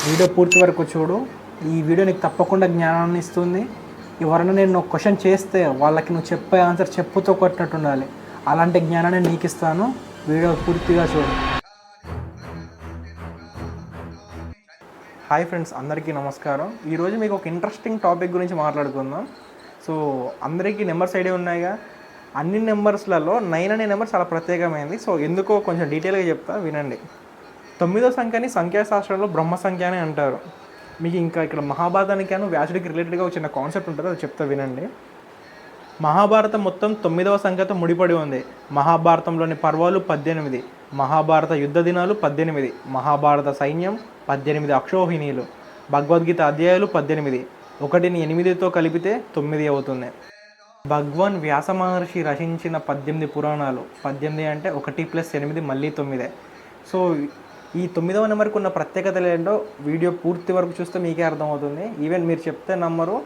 Video పూర్తి వరకు చూడు. ఈ వీడియో నీకు తప్పకుండా జ్ఞానాన్ని ఇస్తుంది. ఎవరైనా నేను ఒక క్వశ్చన్ చేస్తే వాళ్ళకి నువ్వు చెప్పే ఆన్సర్ చెప్పుతో కొట్టినట్టు ఉండాలి. అలాంటి జ్ఞానాన్ని నీకు ఇస్తాను. వీడియో పూర్తిగా చూడు. హాయ్ ఫ్రెండ్స్, అందరికీ నమస్కారం. ఈరోజు మీకు ఒక ఇంట్రెస్టింగ్ టాపిక్ గురించి మాట్లాడుకుందాం. సో అందరికీ నెంబర్స్ ఐడియా ఉన్నాయిగా. అన్ని నెంబర్స్లలో 9 అనే నెంబర్ చాలా ప్రత్యేకమైనది. సో ఎందుకో కొంచెం డీటెయిల్గా చెప్తా, వినండి. 9వ సంఖ్యని సంఖ్యాశాస్త్రంలో బ్రహ్మ సంఖ్య అని అంటారు. మీకు ఇంకా ఇక్కడ మహాభారతానికి వ్యాసుడికి రిలేటెడ్గా ఒక చిన్న కాన్సెప్ట్ ఉంటుంది, అది చెప్తా వినండి. మహాభారతం మొత్తం 9వ సంఖ్యతో ముడిపడి ఉంది. మహాభారతంలోని పర్వాలు 18, మహాభారత యుద్ధ దినాలు 18, మహాభారత సైన్యం 18 అక్షోహిణీలు, భగవద్గీత అధ్యాయాలు 18, 1ని 8తో కలిపితే 9 అవుతుంది. భగవాన్ వ్యాస మహర్షి రచించిన 18 పురాణాలు, 18 అంటే 1 + 8 మళ్ళీ 9. సో ఈ 9వ నెంబర్కి ఉన్న ప్రత్యేకతలు ఏంటో వీడియో పూర్తి వరకు చూస్తే మీకే అర్థమవుతుంది. ఈవెన్ మీరు చెప్తే నమ్మరు,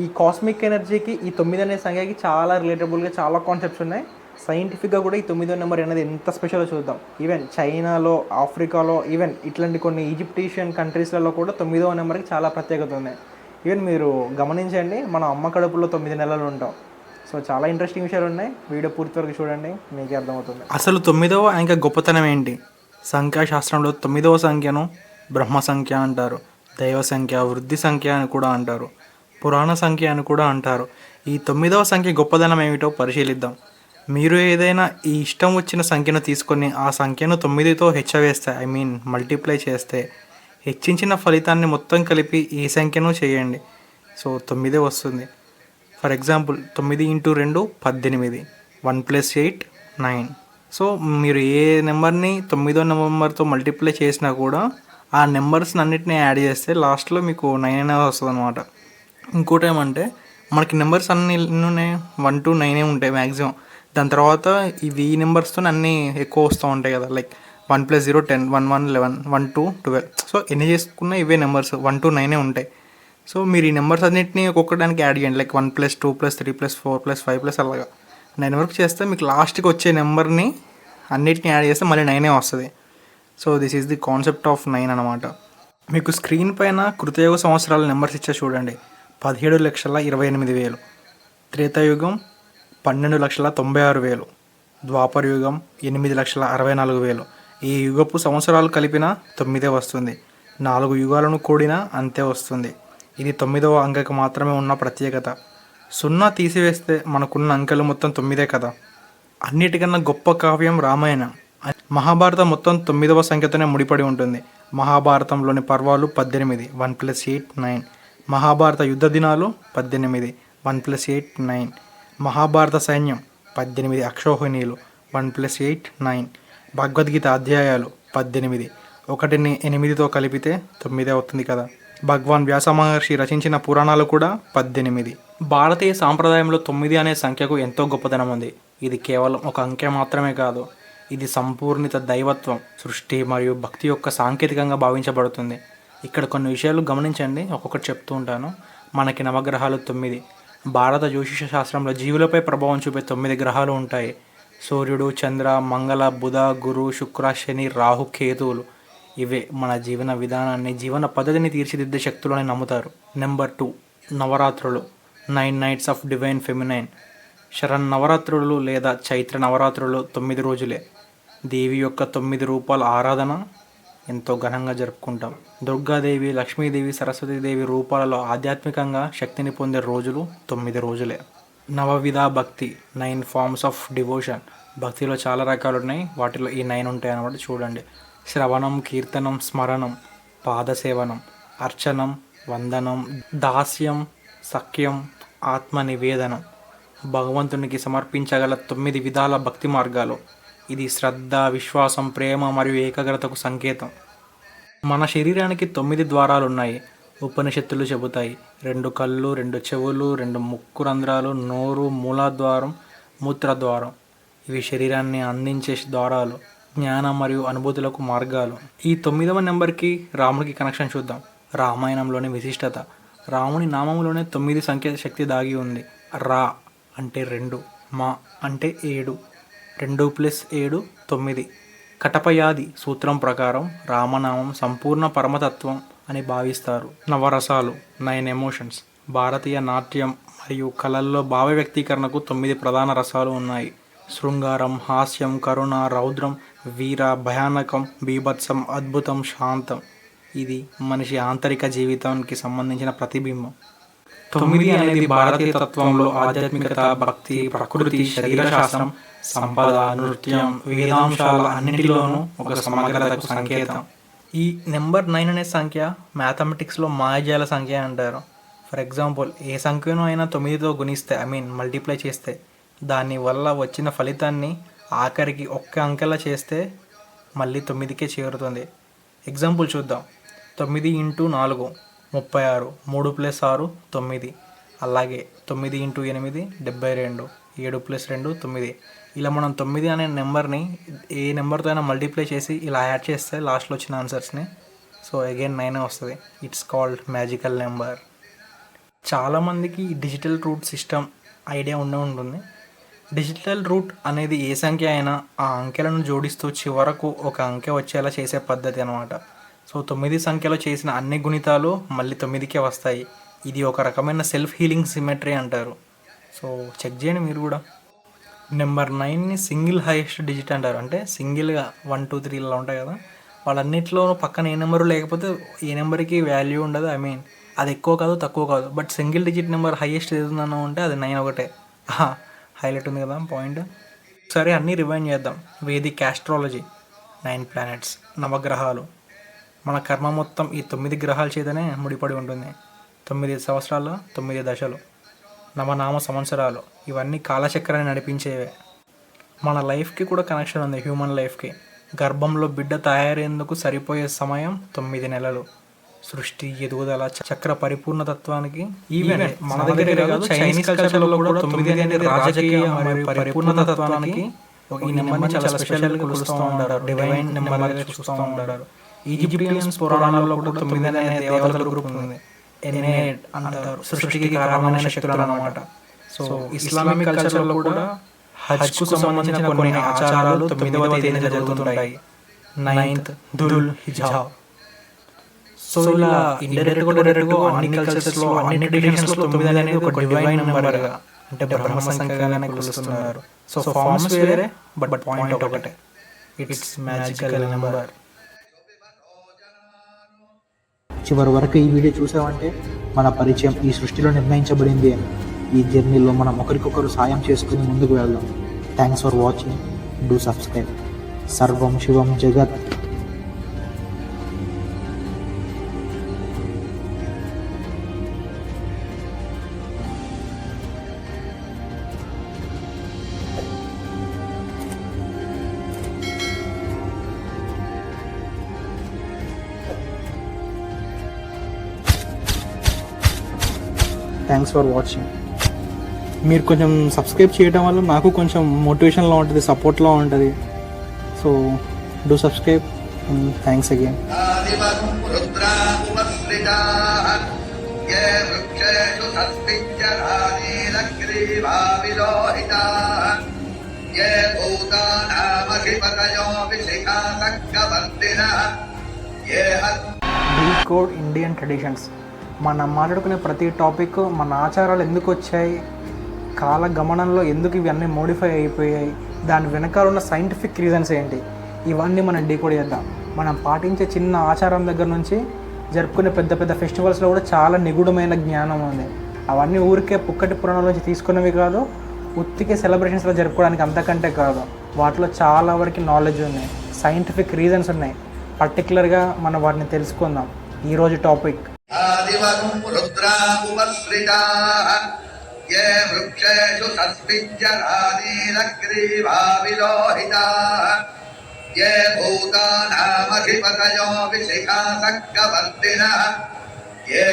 ఈ కాస్మిక్ ఎనర్జీకి ఈ 9 అనే సంఖ్యకి చాలా రిలేటబుల్గా చాలా కాన్సెప్ట్స్ ఉన్నాయి. సైంటిఫిక్గా కూడా ఈ 9వ నెంబర్ అనేది ఎంత స్పెషల్లో చూద్దాం. ఈవెన్ చైనాలో, ఆఫ్రికాలో, ఈవెన్ ఇట్లాంటి కొన్ని ఈజిప్టీషియన్ కంట్రీస్లలో కూడా 9వ నెంబర్కి చాలా ప్రత్యేకత ఉంది. ఈవెన్ మీరు గమనించండి, మన అమ్మ కడుపులో 9 నెలలు ఉంటాం. సో చాలా ఇంట్రెస్టింగ్ విషయాలు ఉన్నాయి. వీడియో పూర్తి వరకు చూడండి, మీకే అర్థమవుతుంది. అసలు 9వ అంకె గొప్పతనం ఏంటి? సంఖ్యాశాస్త్రంలో 9వ సంఖ్యను బ్రహ్మ సంఖ్య అంటారు, దైవ సంఖ్య, వృద్ధి సంఖ్య అని కూడా అంటారు, పురాణ సంఖ్య అని కూడా అంటారు. ఈ 9వ సంఖ్య గొప్పదనం ఏమిటో పరిశీలిద్దాం. మీరు ఏదైనా ఈ ఇష్టం వచ్చిన సంఖ్యను తీసుకొని ఆ సంఖ్యను 9తో హెచ్చవేస్తే, మల్టిప్లై చేస్తే, హెచ్చించిన ఫలితాన్ని మొత్తం కలిపి ఈ సంఖ్యను చేయండి. సో 9 వస్తుంది. For example 9 × 2 18, 1 + 8 9. సో మీరు ఏ నెంబర్ని 9వ నెంబర్తో మల్టిప్లై చేసినా కూడా ఆ నెంబర్స్ని అన్నిటిని యాడ్ చేస్తే లాస్ట్లో మీకు 9 అనేది వస్తుంది అనమాట. ఇంకోటి ఏమంటే, మనకి నెంబర్స్ అన్ని 1 to 9 ఉంటాయి మ్యాక్సిమం. దాని తర్వాత ఈ నెంబర్స్తో అన్నీ ఎక్కువ వస్తూ ఉంటాయి కదా, లైక్ 1 + 0 10, 1 1 11, 1 2 12. సో ఎన్ని చేసుకున్నా ఇవే నెంబర్స్ 1 to 9 ఉంటాయి. సో మీరు ఈ నెంబర్స్ అన్నింటినీ ఒక్కొక్కడానికి యాడ్ చేయండి, లైక్ 1 + 2 + 3 + 4 + 5 అలాగా 9 వరకు చేస్తే మీకు లాస్ట్కి వచ్చే నెంబర్ని అన్నిటిని యాడ్ చేస్తే మళ్ళీ 9 వస్తుంది. So this is the concept of 9 అనమాట. మీకు స్క్రీన్ పైన కృతయుగ సంవత్సరాల నెంబర్స్ ఇచ్చా చూడండి. 17,28,000, త్రేతాయుగం 12,96,000, ద్వాపరయుగం 8,64,000. ఈ యుగపు సంవత్సరాలు కలిపిన 9 వస్తుంది. 4 యుగాలను కూడినా అంతే వస్తుంది. ఇది 9వ అంకెకు మాత్రమే ఉన్న ప్రత్యేకత. 0 తీసివేస్తే మనకున్న అంకెలు మొత్తం 9 కదా. అన్నిటికన్నా గొప్ప కావ్యం రామాయణం. మహాభారతం మొత్తం 9వ సంఖ్యతోనే ముడిపడి ఉంటుంది. మహాభారతంలోని పర్వాలు 18, 1 + 8 9. మహాభారత యుద్ధ దినాలు 18, 1 + 8 9. మహాభారత సైన్యం 18 అక్షోహిణీలు, 1 + 8 9. భగవద్గీత అధ్యాయాలు 18, 1ని 8తో కలిపితే 9 అవుతుంది కదా. భగవాన్ వ్యాస మహర్షి రచించిన పురాణాలు కూడా 18. భారతీయ సాంప్రదాయంలో 9 అనే సంఖ్యకు ఎంతో గొప్పతనం ఉంది. ఇది కేవలం ఒక అంకె మాత్రమే కాదు, ఇది సంపూర్ణిత దైవత్వం, సృష్టి మరియు భక్తి యొక్క సాంకేతికంగా భావించబడుతుంది. ఇక్కడ కొన్ని విషయాలు గమనించండి, ఒక్కొక్కటి చెప్తూ ఉంటాను. మనకి నవగ్రహాలు 9. భారత జ్యోతిష శాస్త్రంలో జీవులపై ప్రభావం చూపే 9 గ్రహాలు ఉంటాయి. సూర్యుడు, చంద్ర, మంగళ, బుధ, గురు, శుక్ర, శని, రాహు, కేతువులు. ఇవే మన జీవన విధానాన్ని, జీవన పద్ధతిని తీర్చిదిద్దే శక్తులు అని నమ్ముతారు. నెంబర్ 2, నవరాత్రులు, 9 నైట్స్ ఆఫ్ డివైన్ ఫెమినైన్. శరన్నవరాత్రులు లేదా చైత్ర నవరాత్రులు 9 రోజులే. దేవి యొక్క 9 రూపాల ఆరాధన ఎంతో ఘనంగా జరుపుకుంటాం. దుర్గాదేవి, లక్ష్మీదేవి, సరస్వతీదేవి రూపాలలో ఆధ్యాత్మికంగా శక్తిని పొందే రోజులు 9 రోజులే. నవవిధ భక్తి, 9 ఫార్మ్స్ ఆఫ్ డివోషన్. భక్తిలో చాలా రకాలు ఉన్నాయి, వాటిలో ఈ 9 ఉంటాయి అన్నమాట. చూడండి: శ్రవణం, కీర్తనం, స్మరణం, పాదసేవనం, అర్చనం, వందనం, దాస్యం, సఖ్యం, ఆత్మ నివేదనం. భగవంతునికి సమర్పించగల 9 విధాల భక్తి మార్గాలు. ఇది శ్రద్ధ, విశ్వాసం, ప్రేమ మరియు ఏకాగ్రతకు సంకేతం. మన శరీరానికి 9 ద్వారాలు ఉన్నాయి. ఉపనిషత్తులు చెబుతాయి: 2 కళ్ళు, 2 చెవులు, 2 ముక్కు రంధ్రాలు, నోరు, మూలాద్వారం, మూత్రద్వారం. ఇవి శరీరాన్ని అందించే ద్వారాలు, జ్ఞానం మరియు అనుభూతులకు మార్గాలు. ఈ 9వ నెంబర్కి రాముడికి కనెక్షన్ చూద్దాం. రామాయణంలోని విశిష్టత. రాముని నామంలోనే 9 సంఖ్య శక్తి దాగి ఉంది. రా అంటే 2, మా అంటే 7, 2 + 7 9. కటపయాది సూత్రం ప్రకారం రామనామం సంపూర్ణ పరమతత్వం అని భావిస్తారు. నవరసాలు 9 ఎమోషన్స్. భారతీయ నాట్యం మరియు కళల్లో భావ వ్యక్తీకరణకు 9 ప్రధాన రసాలు ఉన్నాయి. శృంగారం, హాస్యం, కరుణ, రౌద్రం, వీర, భయానకం, బీభత్సం, అద్భుతం, శాంతం. ఇది మనిషి ఆంతరిక జీవితానికి సంబంధించిన ప్రతిబింబం. 9 అనేది భారతీయ తత్వంలో ఆధ్యాత్మికత, భక్తి, ప్రకృతి, శరీరశాస్త్రం, సంపద, నృత్యం, వేదాంశాల అన్నిటిలోనూ ఒక సమగ్రతకు సంకేతం. ఈ నెంబర్ 9 అనే సంఖ్య మ్యాథమెటిక్స్లో మాయాజాల సంఖ్య అంటారు. ఫర్ ఎగ్జాంపుల్, ఏ సంఖ్యను అయినా 9తో గుణిస్తే మల్టిప్లై చేస్తే దాని వల్ల వచ్చిన ఫలితాన్ని ఆఖరికి ఒక్క అంకెలా చేస్తే మళ్ళీ 9కే చేరుతుంది. ఎగ్జాంపుల్ చూద్దాం. 9 × 4 36, 3 + 6 9. అలాగే 9 × 8 72, 7 + 2 9. ఇలా మనం 9 అనే నెంబర్ని ఏ నెంబర్తో అయినా మల్టిప్లై చేసి ఇలా యాడ్ చేస్తే లాస్ట్లో వచ్చిన ఆన్సర్స్ని సో అగైన్ 9 వస్తుంది. It's called magical number. చాలామందికి డిజిటల్ రూట్ సిస్టమ్ ఐడియా ఉంటుంది. డిజిటల్ రూట్ అనేది ఏ సంఖ్య అయినా ఆ అంకెలను జోడిస్తూ చివరకు ఒక అంకె వచ్చేలా చేసే పద్ధతి అనమాట. సో 9 సంఖ్యలో చేసిన అన్ని గుణితాలు మళ్ళీ 9కే వస్తాయి. ఇది ఒక రకమైన సెల్ఫ్ హీలింగ్ సిమెట్రీ అంటారు. సో చెక్ చేయండి మీరు కూడా. నెంబర్ 9ని సింగిల్ హైయెస్ట్ డిజిట్ అంటారు. అంటే సింగిల్గా 1 2 3 ఇలా ఉంటాయి కదా, వాళ్ళన్నింటిలో పక్కన ఏ నెంబరు లేకపోతే ఏ నెంబర్కి వాల్యూ ఉండదు. అది ఎక్కువ కాదు తక్కువ కాదు, but single digit number highest ఏదన్నా ఉంటే అది 9 ఒకటే. హైలైట్ ఉంది కదా పాయింట్. సరే, అన్నీ రివైండ్ చేద్దాం. వేదిక్ ఆస్ట్రాలజీ 9 ప్లానెట్స్, నవగ్రహాలు. మన కర్మ మొత్తం ఈ 9 గ్రహాల చేతనే ముడిపడి ఉంటుంది. 9 సంవత్సరాలు, 9 దశలు, నవనామ సంవత్సరాలు, ఇవన్నీ కాలచక్రాన్ని నడిపించేవే. మన లైఫ్కి కూడా కనెక్షన్ ఉంది, హ్యూమన్ లైఫ్కి. గర్భంలో బిడ్డ తయారయ్యేందుకు సరిపోయే సమయం 9 నెలలు. సృష్టి, ఎదుగుదల, చక్ర పరిపూర్ణతత్వానికి ఈవెన్ మన దగ్గర కాదు, చైనీస్ కల్చర్లో కూడా 9 అనేది రాజకీయ మరియు పరిపూర్ణతత్వానికి ఈ నెంబర్ని చాలా స్పెషల్గా కొలుస్తూ ఉంటారు, డివైన్ నెంబర్గా చూస్తూ ఉంటారు. ఈజిప్షియన్స్ పురాణాలలో కూడా 9 అనే దేవతల గ్రూప్ ఉంది. ఎనెట్ అంటారు, సృష్టికి కారణమైన శక్తులు అన్నమాట. సో ఇస్లామిక్ కల్చర్లో కూడా హజ్కు సంబంధించిన కొన్ని ఆచారాలు 9వ తేదీన జరుగుతుంటాయి. 9th దుల్ హిజ్జా. సో ఇలా ఇండైరెక్ట్గా అన్ని కల్చర్స్లో, అన్ని ట్రెడిషన్స్లో 9 అనేది ఒక డివైన్ నెంబర్గా, అంటే బ్రహ్మ సంఖ్యగానే కొలుస్తున్నారు. సో ఫార్మ్స్ వేరే, బట్ పాయింట్ ఒకటే. It's magical number. చివరి వరకు ఈ వీడియో చూసామంటే మన పరిచయం ఈ సృష్టిలో నిర్ణయించబడింది అని. ఈ జర్నీలో మనం ఒకరికొకరు సాయం చేసుకుని ముందుకు వెళ్దాం. Thanks for watching. Do subscribe. సర్వం శివం జగత్. Thanks for watching. మీరు కొంచెం సబ్స్క్రైబ్ చేయడం వల్ల నాకు కొంచెం మోటివేషన్లో ఉంటుంది, సపోర్ట్లో ఉంటుంది. So do subscribe. Thanks again. Decode Indian traditions. మనం మాట్లాడుకునే ప్రతి టాపిక్, మన ఆచారాలు ఎందుకు వచ్చాయి, కాల గమనంలో ఎందుకు ఇవన్నీ మోడిఫై అయిపోయాయి, దాని వెనకాల ఉన్న సైంటిఫిక్ రీజన్స్ ఏంటి, ఇవన్నీ మనం డీకోడ్ చేద్దాం. మనం పాటించే చిన్న ఆచారం దగ్గర నుంచి జరుపుకునే పెద్ద పెద్ద ఫెస్టివల్స్లో కూడా చాలా నిగూఢమైన జ్ఞానం ఉంది. అవన్నీ ఊరికే పుక్కటి పురాణాల నుంచి తీసుకున్నవి కాదు, ఉత్తికే సెలబ్రేషన్స్లో జరుపుకోవడానికి అంతకంటే కాదు. వాటిలో చాలా వరకు నాలెడ్జ్ ఉన్నాయి, సైంటిఫిక్ రీజన్స్ ఉన్నాయి. పర్టికులర్గా మనం వాటిని తెలుసుకుందాం. ఈరోజు టాపిక్ ये वृक्षेषु सस्मिज्जरानीरग्रीवाविलोहिताः ये भूतानामधिपतयो विशिखासक्कवर्तिनः ये